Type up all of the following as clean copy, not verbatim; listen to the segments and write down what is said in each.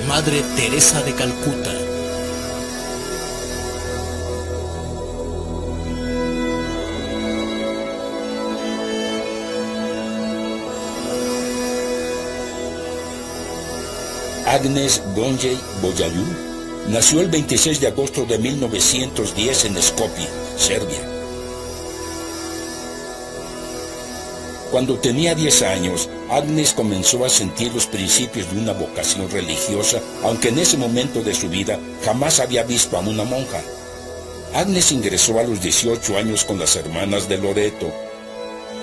Madre Teresa de Calcuta. Agnes Gonjay Boyayú nació el 26 de agosto de 1910 en Skopje, Serbia. Cuando tenía 10 años, Agnes comenzó a sentir los principios de una vocación religiosa, aunque en ese momento de su vida jamás había visto a una monja. Agnes ingresó a los 18 años con las hermanas de Loreto,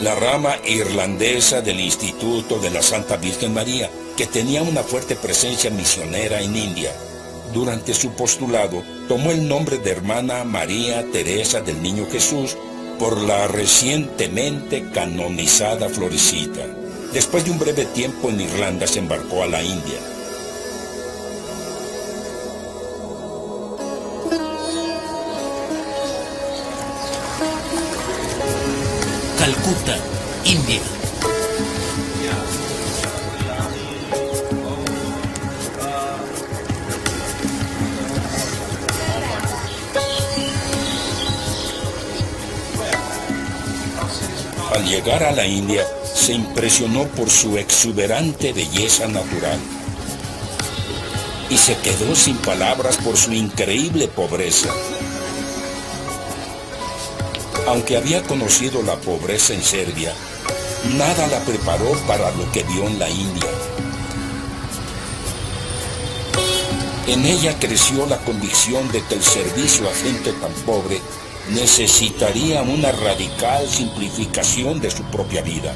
la rama irlandesa del Instituto de la Santa Virgen María, que tenía una fuerte presencia misionera en India. Durante su postulado, tomó el nombre de Hermana María Teresa del Niño Jesús por la recientemente canonizada Florecita. Después de un breve tiempo en Irlanda, se embarcó a la India. Calcuta, India. Al llegar a la India, se impresionó por su exuberante belleza natural y se quedó sin palabras por su increíble pobreza. Aunque había conocido la pobreza en Serbia, nada la preparó para lo que vio en la India. En ella creció la convicción de que el servicio a gente tan pobre necesitaría una radical simplificación de su propia vida.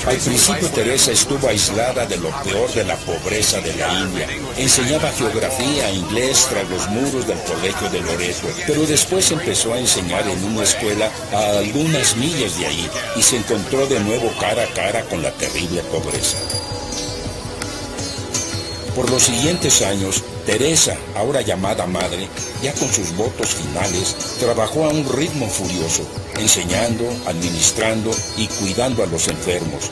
Al principio Teresa estuvo aislada de lo peor de la pobreza de la India. Enseñaba geografía e inglés tras los muros del colegio de Loreto, pero después empezó a enseñar en una escuela a algunas millas de ahí y se encontró de nuevo cara a cara con la terrible pobreza. Por los siguientes años, Teresa, ahora llamada Madre, ya con sus votos finales, trabajó a un ritmo furioso, enseñando, administrando y cuidando a los enfermos.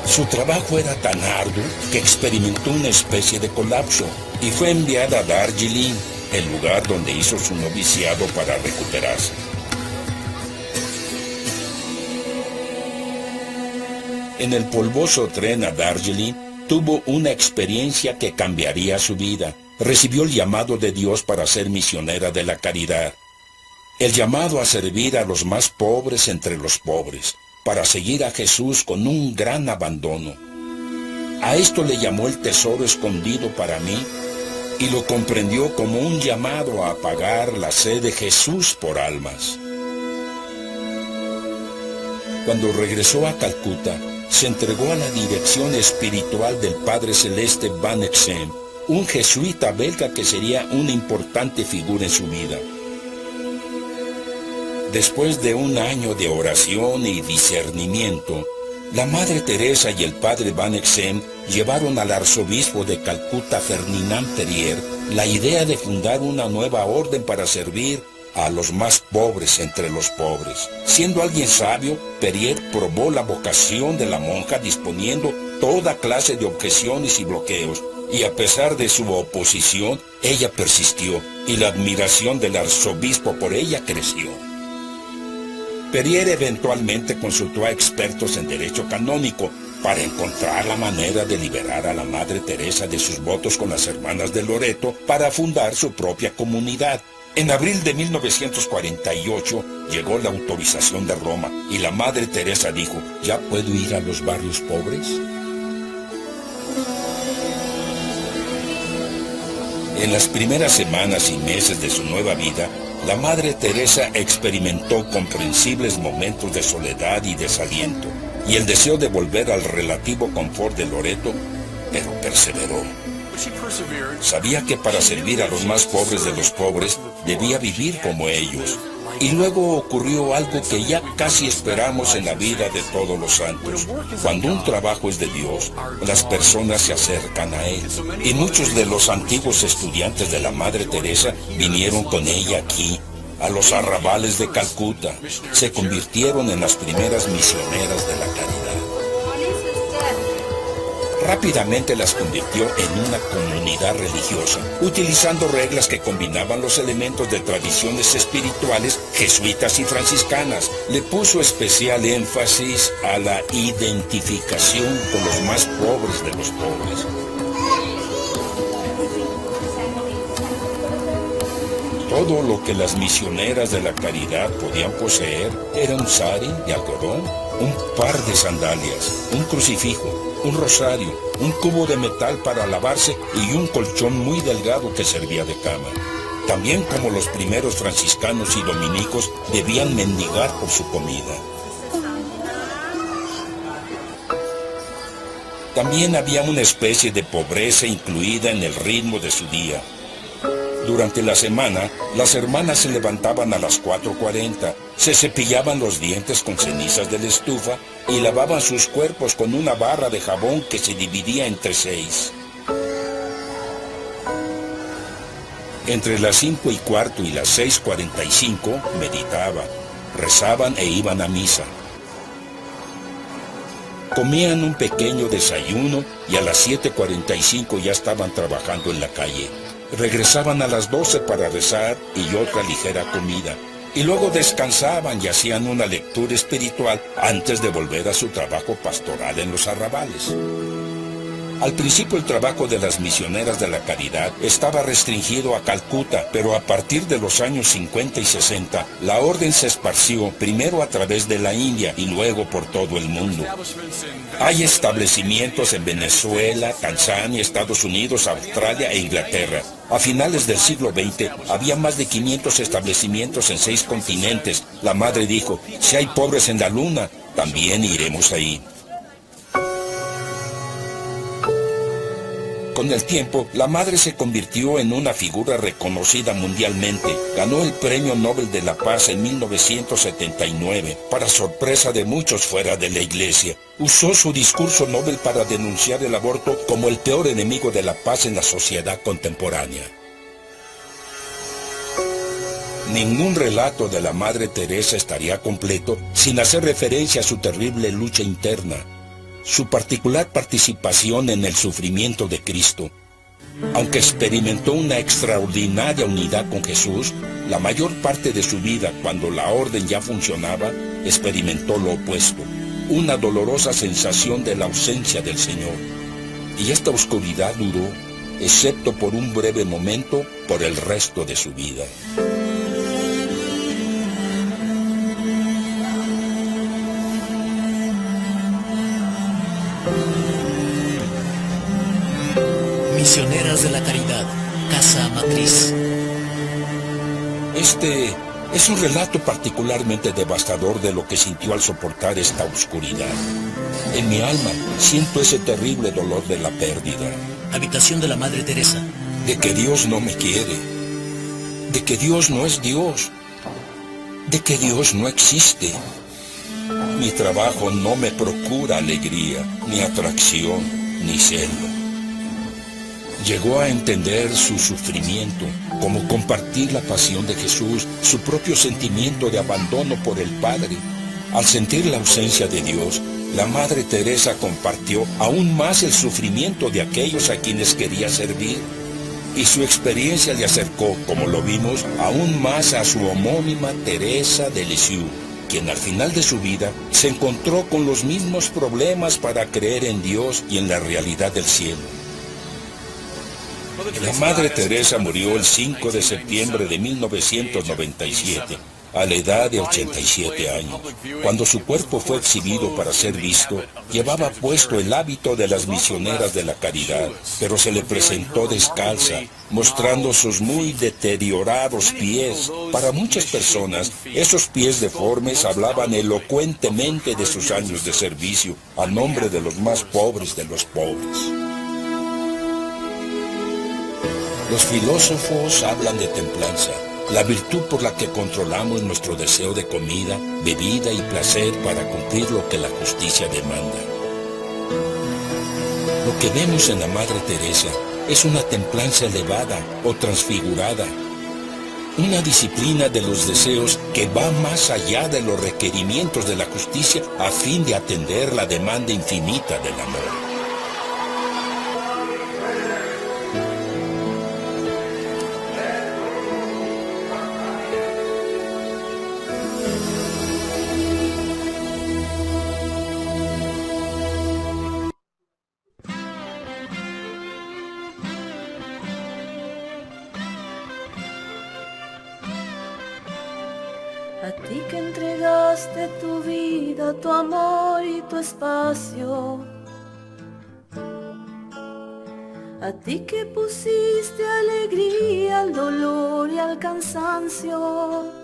Su trabajo era tan arduo que experimentó una especie de colapso y fue enviada a Darjeeling, el lugar donde hizo su noviciado para recuperarse. En el polvoso tren a Darjeeling, tuvo una experiencia que cambiaría su vida. Recibió el llamado de Dios para ser misionera de la caridad. El llamado a servir a los más pobres entre los pobres, para seguir a Jesús con un gran abandono. A esto le llamó el tesoro escondido para mí y lo comprendió como un llamado a apagar la sed de Jesús por almas. Cuando regresó a Calcuta, se entregó a la dirección espiritual del Padre Celeste Van Exem, un jesuita belga que sería una importante figura en su vida. Después de un año de oración y discernimiento, la Madre Teresa y el Padre Van Exem llevaron al arzobispo de Calcuta, Ferdinand Perier, la idea de fundar una nueva orden para servir a los más pobres entre los pobres. Siendo alguien sabio, Perier probó la vocación de la monja disponiendo toda clase de objeciones y bloqueos, y a pesar de su oposición, ella persistió, y la admiración del arzobispo por ella creció. Perier eventualmente consultó a expertos en derecho canónico para encontrar la manera de liberar a la Madre Teresa de sus votos con las hermanas de Loreto para fundar su propia comunidad. En abril de 1948 llegó la autorización de Roma y la Madre Teresa dijo, ¿ya puedo ir a los barrios pobres? En las primeras semanas y meses de su nueva vida, la Madre Teresa experimentó comprensibles momentos de soledad y desaliento, y el deseo de volver al relativo confort de Loreto, pero perseveró. Sabía que para servir a los más pobres de los pobres, debía vivir como ellos. Y luego ocurrió algo que ya casi esperamos en la vida de todos los santos. Cuando un trabajo es de Dios, las personas se acercan a él. Y muchos de los antiguos estudiantes de la Madre Teresa vinieron con ella aquí, a los arrabales de Calcuta. Se convirtieron en las primeras misioneras de la caridad. Rápidamente las convirtió en una comunidad religiosa, utilizando reglas que combinaban los elementos de tradiciones espirituales jesuitas y franciscanas. Le puso especial énfasis a la identificación con los más pobres de los pobres. Todo lo que las misioneras de la caridad podían poseer era un sari de algodón, un par de sandalias, un crucifijo, un rosario, un cubo de metal para lavarse y un colchón muy delgado que servía de cama. También, como los primeros franciscanos y dominicos, debían mendigar por su comida. También había una especie de pobreza incluida en el ritmo de su día. Durante la semana, las hermanas se levantaban a las 4:40, se cepillaban los dientes con cenizas de la estufa y lavaban sus cuerpos con una barra de jabón que se dividía entre 6. Entre las 5:15 y las 6:45 meditaban, rezaban e iban a misa. Comían un pequeño desayuno y a las 7:45 ya estaban trabajando en la calle. Regresaban a las 12 para rezar y otra ligera comida, y luego descansaban y hacían una lectura espiritual antes de volver a su trabajo pastoral en los arrabales. Al principio el trabajo de las misioneras de la caridad estaba restringido a Calcuta, pero a partir de los años 50 y 60, la orden se esparció primero a través de la India y luego por todo el mundo. Hay establecimientos en Venezuela, Tanzania, Estados Unidos, Australia e Inglaterra. A finales del siglo XX había más de 500 establecimientos en 6 continentes. La madre dijo, si hay pobres en la luna, también iremos ahí. Con el tiempo, la madre se convirtió en una figura reconocida mundialmente. Ganó el Premio Nobel de la Paz en 1979, para sorpresa de muchos fuera de la iglesia. Usó su discurso Nobel para denunciar el aborto como el peor enemigo de la paz en la sociedad contemporánea. Ningún relato de la Madre Teresa estaría completo sin hacer referencia a su terrible lucha interna, su particular participación en el sufrimiento de Cristo. Aunque experimentó una extraordinaria unidad con Jesús, la mayor parte de su vida, cuando la orden ya funcionaba, experimentó lo opuesto, una dolorosa sensación de la ausencia del Señor. Y esta oscuridad duró, excepto por un breve momento, por el resto de su vida. Misioneras de la Caridad, Casa Matriz. Este es un relato particularmente devastador de lo que sintió al soportar esta oscuridad. En mi alma siento ese terrible dolor de la pérdida. Habitación de la Madre Teresa. De que Dios no me quiere, de que Dios no es Dios, de que Dios no existe. Mi trabajo no me procura alegría, ni atracción, ni celo. Llegó a entender su sufrimiento, como compartir la pasión de Jesús, su propio sentimiento de abandono por el Padre. Al sentir la ausencia de Dios, la Madre Teresa compartió aún más el sufrimiento de aquellos a quienes quería servir. Y su experiencia le acercó, como lo vimos, aún más a su homónima Teresa de Lisieux, quien al final de su vida se encontró con los mismos problemas para creer en Dios y en la realidad del cielo. La Madre Teresa murió el 5 de septiembre de 1997, a la edad de 87 años. Cuando su cuerpo fue exhibido para ser visto, llevaba puesto el hábito de las misioneras de la caridad, pero se le presentó descalza, mostrando sus muy deteriorados pies. Para muchas personas, esos pies deformes hablaban elocuentemente de sus años de servicio, a nombre de los más pobres de los pobres. Los filósofos hablan de templanza, la virtud por la que controlamos nuestro deseo de comida, bebida y placer para cumplir lo que la justicia demanda. Lo que vemos en la Madre Teresa es una templanza elevada o transfigurada, una disciplina de los deseos que va más allá de los requerimientos de la justicia a fin de atender la demanda infinita del amor. ti que entregaste tu vida, tu amor y tu espacio. A ti que pusiste alegría al dolor y al cansancio.